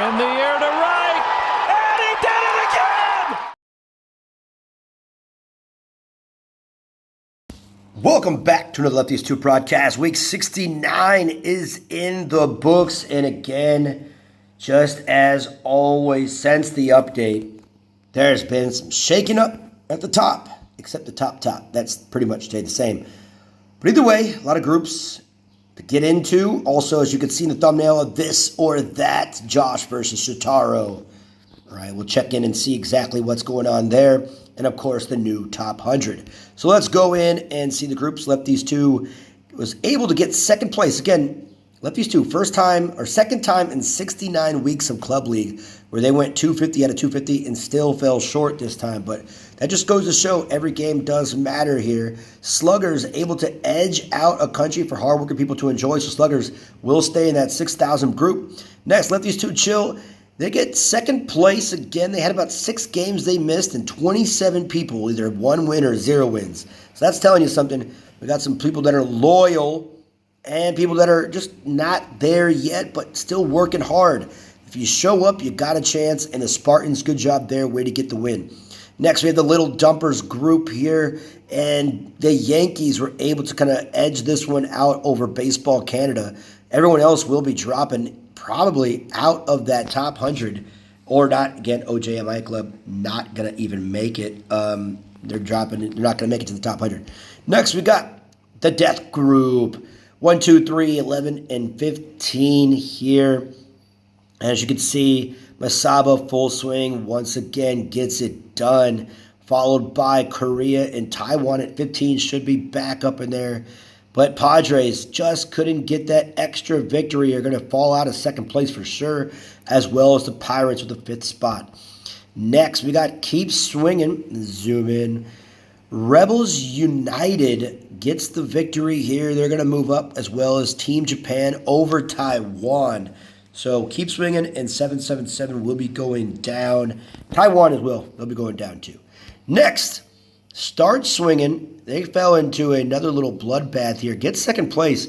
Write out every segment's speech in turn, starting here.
In the air to right, and he did it again! Welcome back to another Lefties 2 podcast. Week 69 is in the books, and again, just as always, since the update, there's been some shaking up at the top, except the top. That's pretty much stayed the same. But either way, a lot of groups to get into. Also, as you can see in the thumbnail of this or that, Josh versus Shotaro. All right, we'll check in and see exactly what's going on there. And, of course, the new top 100. So let's go in and see the groups. Lefties 2 was able to get second place. Again, Lefties 2, second time in 69 weeks of Club League where they went 250 out of 250 and still fell short this time. But that just goes to show every game does matter here. Sluggers able to edge out a country for hardworking people to enjoy. So Sluggers will stay in that 6,000 group. Next, Lefties 2 Chill. They get second place again. They had about 6 games they missed and 27 people, either 1 win or 0 wins. So that's telling you something. We got some people that are loyal and people that are just not there yet, but still working hard. If you show up, you got a chance, and the Spartans, good job there, way to get the win. Next, we have the Little Dumpers group here, and the Yankees were able to kind of edge this one out over Baseball Canada. Everyone else will be dropping probably out of that top 100 or not. Again, OJMI Club not going to even make it. They're dropping it. They're not going to make it to the top 100. Next, we got the Death Group. 1, 2, 3, 11, and 15 here. As you can see, Masaba full swing once again gets it done. Followed by Korea and Taiwan at 15. Should be back up in there. But Padres just couldn't get that extra victory. Are going to fall out of second place for sure, as well as the Pirates with the 5th spot. Next, we got Keep Swinging. Zoom in. Rebels United gets the victory here. They're going to move up, as well as Team Japan over Taiwan. So Keep Swinging and 777 will be going down. Taiwan as well. They'll be going down too. Next, Start Swinging. They fell into another little bloodbath here. Get second place,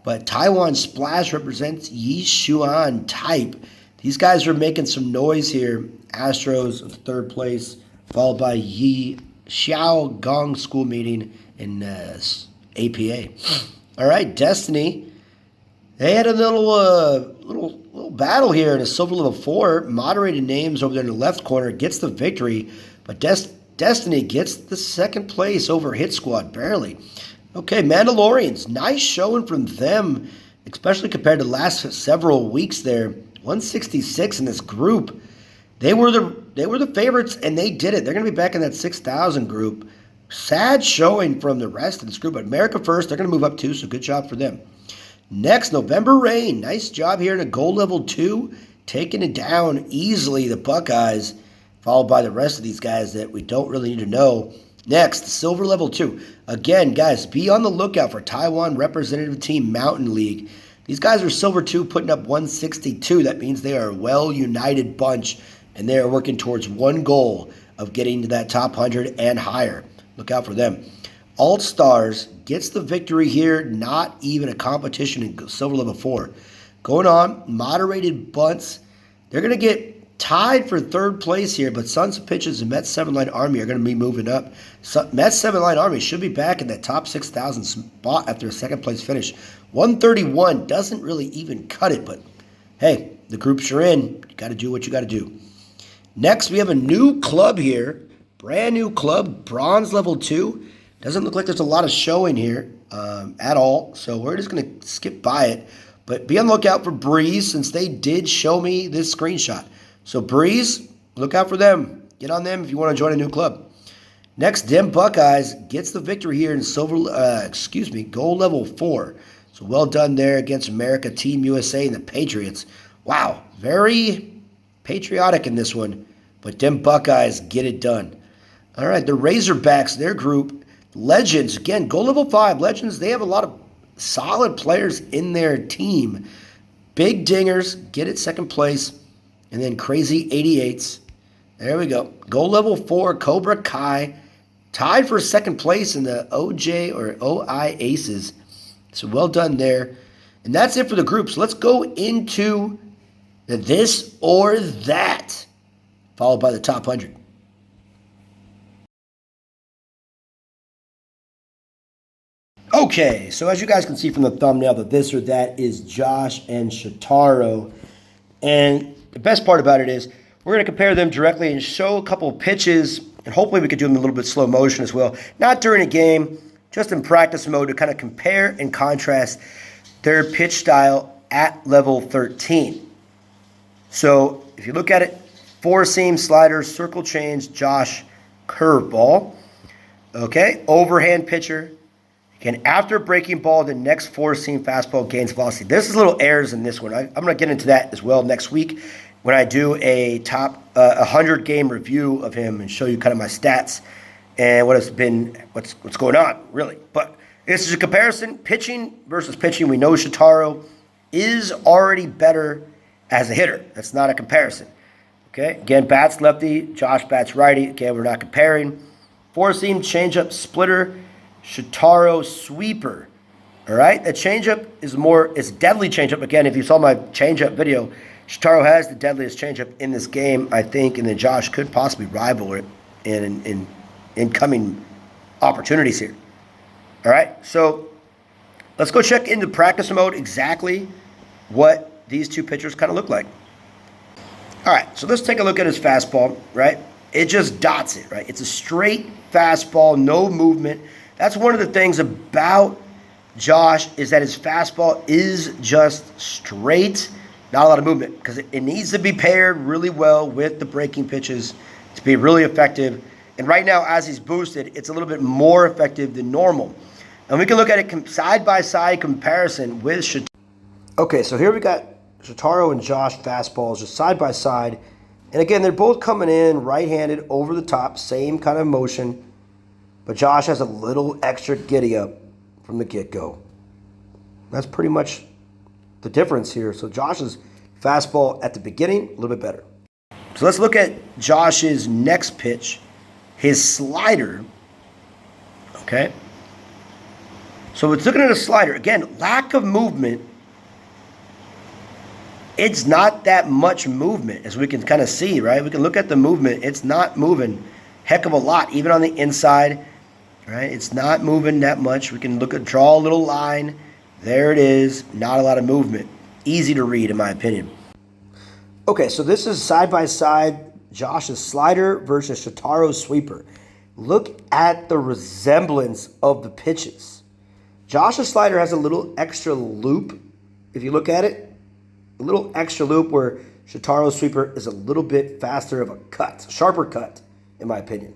but Taiwan Splash represents Yi Xuan Type. These guys are making some noise here. Astros at third place, followed by Yi Xiao Gong School Meeting in APA. All right, Destiny. They had a little battle here in a silver level 4. Moderated names over there in the left corner gets the victory, but Destiny gets the second place over Hit Squad, barely. Okay, Mandalorians, nice showing from them, especially compared to the last several weeks there. 166 in this group. They were the favorites, and they did it. They're going to be back in that 6,000 group. Sad showing from the rest of this group, but America First, they're going to move up too, so good job for them. Next, November Rain. Nice job here in a gold level 2, taking it down easily, the Buckeyes, followed by the rest of these guys that we don't really need to know. Next, silver level 2. Again, guys, be on the lookout for Taiwan representative team Mountain League. These guys are silver 2, putting up 162. That means they are a well-united bunch, and they are working towards one goal of getting to that top 100 and higher. Look out for them. Alt Stars gets the victory here. Not even a competition in silver level 4. Going on, moderated bunts. They're going to get tied for third place here, but Sons of Pitches and Mets 7-Line Army are going to be moving up. Mets 7-Line Army should be back in that top 6,000 spot after a second place finish. 131 doesn't really even cut it, but hey, the groups you're in, you got to do what you got to do. Next, we have a new club here. Brand new club, bronze level 2. Doesn't look like there's a lot of showing here at all, so we're just going to skip by it. But be on the lookout for Breeze, since they did show me this screenshot. So Breeze, look out for them. Get on them if you want to join a new club. Next, Dim Buckeyes gets the victory here in gold level 4. So well done there against America, Team USA, and the Patriots. Wow, very patriotic in this one. But Dim Buckeyes get it done. All right, the Razorbacks, their group, Legends, again, gold level 5. Legends, they have a lot of solid players in their team. Big Dingers get it second place. And then Crazy 88s. There we go. Gold level 4, Cobra Kai. Tied for second place in the OJ or OI Aces. So well done there. And that's it for the groups. Let's go into the this or that, followed by the top 100. Okay, so as you guys can see from the thumbnail, the this or that is Josh and Shotaro. And the best part about it is we're going to compare them directly and show a couple of pitches, and hopefully we could do them in a little bit slow motion as well. Not during a game, just in practice mode to kind of compare and contrast their pitch style at level 13. So if you look at it, four-seam slider, circle change, Josh curveball. Okay, overhand pitcher. Again, after breaking ball, the next four-seam fastball gains velocity. There's little errors in this one. I'm going to get into that as well next week when I do a top 100-game review of him and show you kind of my stats and what's going on, really. But this is a comparison, pitching versus pitching. We know Shotaro is already better as a hitter. That's not a comparison. Okay, again, bats lefty, Josh bats righty. Again, we're not comparing. Four-seam changeup splitter, Shotaro sweeper. All right, the changeup is deadly changeup. Again, if you saw my changeup video, Shotaro has the deadliest changeup in this game, I think, and then Josh could possibly rival it in incoming opportunities here. All right, so let's go check into practice mode exactly what these two pitchers kind of look like. All right, so let's take a look at his fastball, right? It just dots it, right? It's a straight fastball, no movement. That's one of the things about Josh is that his fastball is just straight, not a lot of movement, because it needs to be paired really well with the breaking pitches to be really effective. And right now, as he's boosted, it's a little bit more effective than normal. And we can look at it side-by-side comparison with Shotaro. Okay, so here we got Shotaro and Josh fastballs just side-by-side. And again, they're both coming in right-handed over the top, same kind of motion. But Josh has a little extra giddy-up from the get-go. That's pretty much the difference here. So Josh's fastball at the beginning, a little bit better. So let's look at Josh's next pitch, his slider. Okay. So it's looking at a slider. Again, lack of movement. It's not that much movement, as we can kind of see, right? We can look at the movement. It's not moving heck of a lot, even on the inside, right? It's not moving that much. We can draw a little line. There it is. Not a lot of movement. Easy to read, in my opinion. Okay, so this is side-by-side Josh's slider versus Shotaro's sweeper. Look at the resemblance of the pitches. Josh's slider has a little extra loop, if you look at it. A little extra loop where Shotaro's sweeper is a little bit faster of a cut, sharper cut, in my opinion.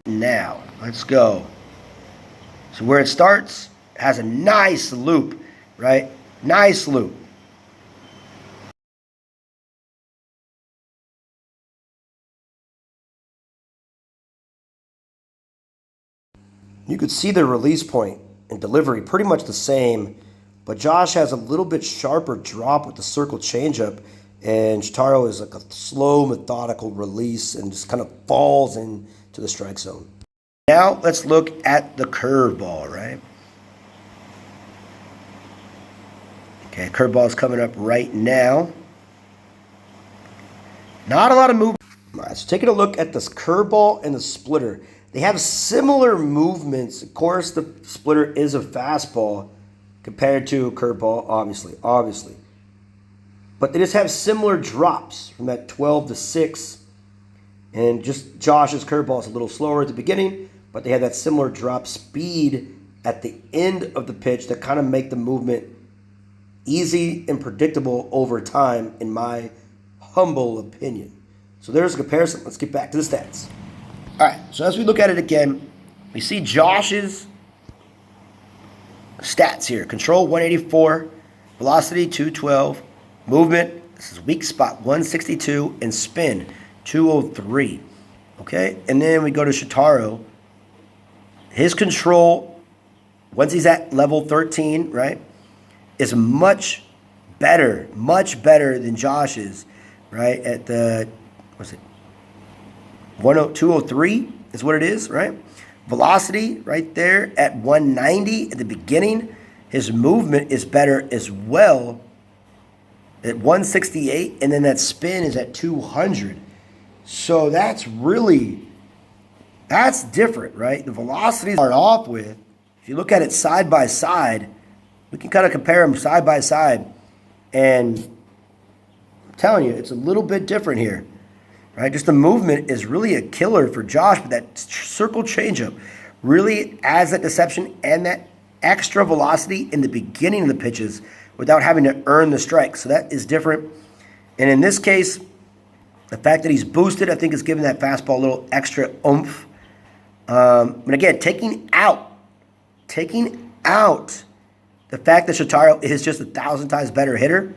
Now, let's go. So where it starts has a nice loop, right? Nice loop. You could see the release point and delivery pretty much the same, but Josh has a little bit sharper drop with the circle changeup, and Shotaro is like a slow, methodical release and just kind of falls into the strike zone. Now let's look at the curveball, right? Okay, curveball is coming up right now. Not a lot of movement. All right, so taking a look at this curveball and the splitter. They have similar movements. Of course, the splitter is a fastball compared to a curveball, obviously. But they just have similar drops from that 12 to 6. And just Josh's curveball is a little slower at the beginning, but they have that similar drop speed at the end of the pitch that kind of make the movement easy and predictable over time, in my humble opinion. So there's a comparison. Let's get back to the stats. All right, so as we look at it again, we see Josh's stats here. Control 184, velocity 212, movement, this is weak spot 162, and spin 203. Okay, and then we go to Shotaro. His control, once he's at level 13, right, is much better than Josh's, right, at the, what's it, 203 is what it is, right? Velocity right there at 190 at the beginning. His movement is better as well at 168, and then that spin is at 200. So that's different, right? The velocities start off with, if you look at it side by side, we can kind of compare them side by side, and I'm telling you, it's a little bit different here, right? Just the movement is really a killer for Josh, but that circle changeup really adds that deception and that extra velocity in the beginning of the pitches without having to earn the strike. So that is different. And in this case, the fact that he's boosted, I think, is giving that fastball a little extra oomph. But again, taking out the fact that Shotaro is just 1,000 times better hitter,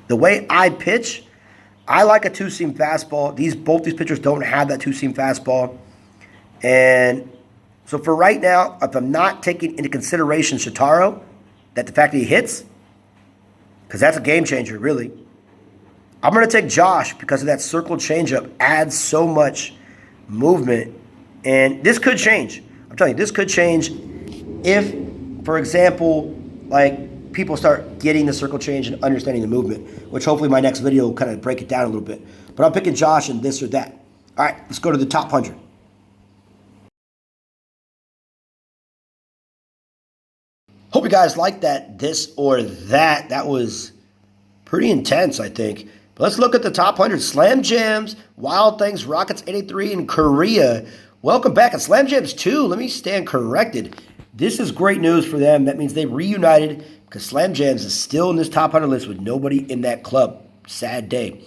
the way I pitch, I like a two-seam fastball. Both these pitchers don't have that two-seam fastball. And so for right now, if I'm not taking into consideration Shotaro, that the fact that he hits, because that's a game changer, really, I'm going to take Josh because of that circle changeup adds so much movement. And this could change. I'm telling you, this could change if, for example, like people start getting the circle change and understanding the movement, which hopefully my next video will kind of break it down a little bit. But I'm picking Josh and this or that. All right, let's go to the top 100. Hope you guys like that, this or that. That was pretty intense, I think. But let's look at the top 100. Slam Jams, Wild Things, Rockets 83, and Korea. Welcome back. And Slam Jams 2, let me stand corrected. This is great news for them. That means they reunited because Slam Jams is still in this top 100 list with nobody in that club. Sad day.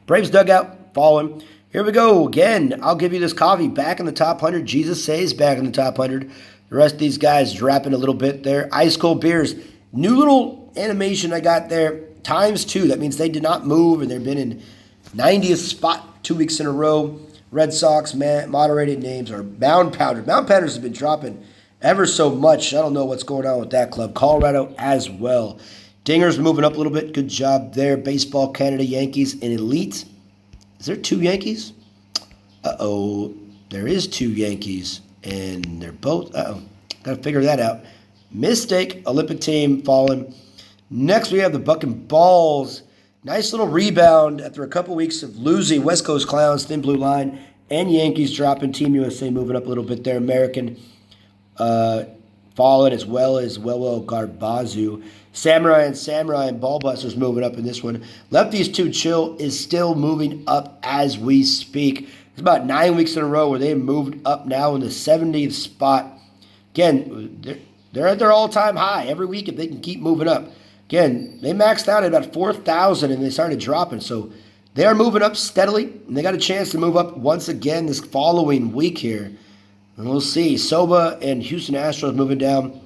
Braves dugout, fallen. Here we go. Again, I'll give you this coffee back in the top 100. Jesus Says back in the top 100. The rest of these guys dropping a little bit there. Ice Cold Beers. New little animation I got there. ×2. That means they did not move, and they've been in 90th spot 2 weeks in a row. Red Sox, moderated names are Mound Pounders. Mound Pounders have been dropping ever so much. I don't know what's going on with that club. Colorado as well. Dingers moving up a little bit. Good job there. Baseball, Canada, Yankees, and Elite. Is there 2 Yankees? Uh-oh. There is 2 Yankees. And they're both, got to figure that out. Mistake, Olympic team fallen. Next, we have the Bucking Balls. Nice little rebound after a couple weeks of losing. West Coast Clowns, Thin Blue Line, and Yankees dropping. Team USA moving up a little bit there. American fallen, as well as Garbazu. Samurai and Ballbusters moving up in this one. Lefties 2 Chill is still moving up as we speak. It's about 9 weeks in a row where they moved up now in the 70th spot. Again, they're at their all-time high every week if they can keep moving up. Again, they maxed out at about 4,000 and they started dropping. So they are moving up steadily, and they got a chance to move up once again this following week here. And we'll see. Soba and Houston Astros moving down.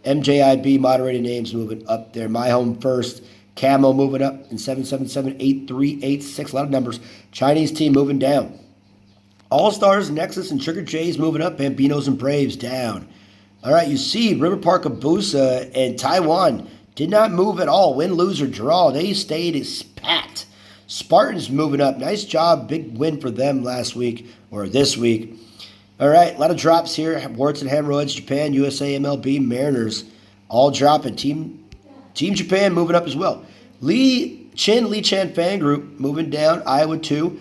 MJIB, moderated names, moving up there. My Home First. Camo moving up in 777, 8386. A lot of numbers. Chinese team moving down. All-Stars, Nexus, and Sugar Jays moving up. Bambinos and Braves down. All right, you see River Park, Abusa, and Taiwan did not move at all. Win, lose, or draw. They stayed as pat. Spartans moving up. Nice job. Big win for them last week, or this week. All right, a lot of drops here. Warts and Hemorrhoids, Japan, USA, MLB, Mariners, all dropping. Team Japan moving up as well. Lee Chan Fan Group moving down. Iowa 2.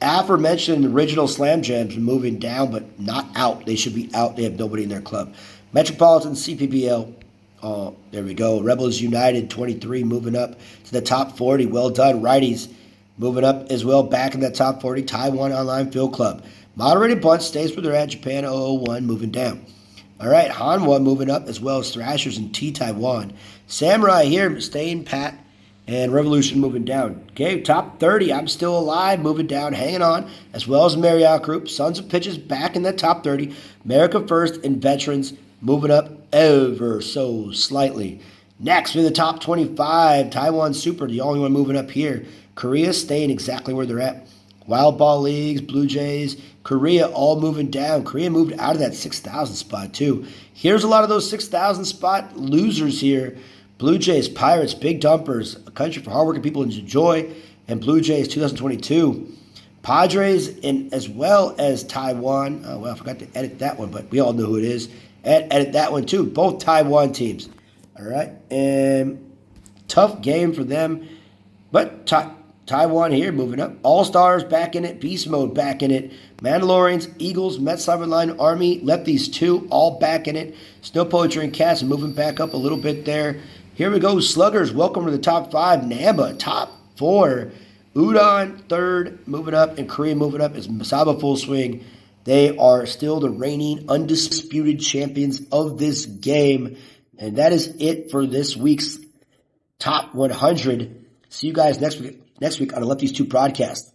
Aforementioned original Slam Jams moving down, but not out. They should be out. They have nobody in their club. Metropolitan, CPBL. Oh, there we go. Rebels United 23 moving up to the top 40. Well done. Righties moving up as well. Back in that top 40. Taiwan Online Field Club. Moderated Bunch stays where they're at. Japan 001 moving down. All right. Hanwha moving up as well as Thrashers and T Taiwan. Samurai here staying pat. And Revolution moving down. Okay, top 30. I'm Still Alive moving down, hanging on, as well as Marriott Group. Sons of Pitches back in that top 30. America First and Veterans moving up ever so slightly. Next, we're the top 25. Taiwan Super, the only one moving up here. Korea staying exactly where they're at. Wild Ball Leagues, Blue Jays, Korea all moving down. Korea moved out of that 6,000 spot too. Here's a lot of those 6,000 spot losers here. Blue Jays, Pirates, Big Dumpers, A Country for Hardworking People to Enjoy, and Blue Jays 2022. Padres, and as well as Taiwan. Oh, well, I forgot to edit that one, but we all know who it is. And edit that one too. Both Taiwan teams. All right. And Tough game for them. But Taiwan here moving up. All-Stars back in it. Beast Mode back in it. Mandalorians, Eagles, Mets, Cyberline, Army, Lefties 2 all back in it. Snow Poetry and Cats moving back up a little bit there. Here we go. Sluggers, welcome to the top 5. Namba, top 4. Udon, 3rd, moving up. And Korea moving up is Masaba Full Swing. They are still the reigning undisputed champions of this game. And that is it for this week's Top 100. See you guys next week on the Lefties 2 broadcast.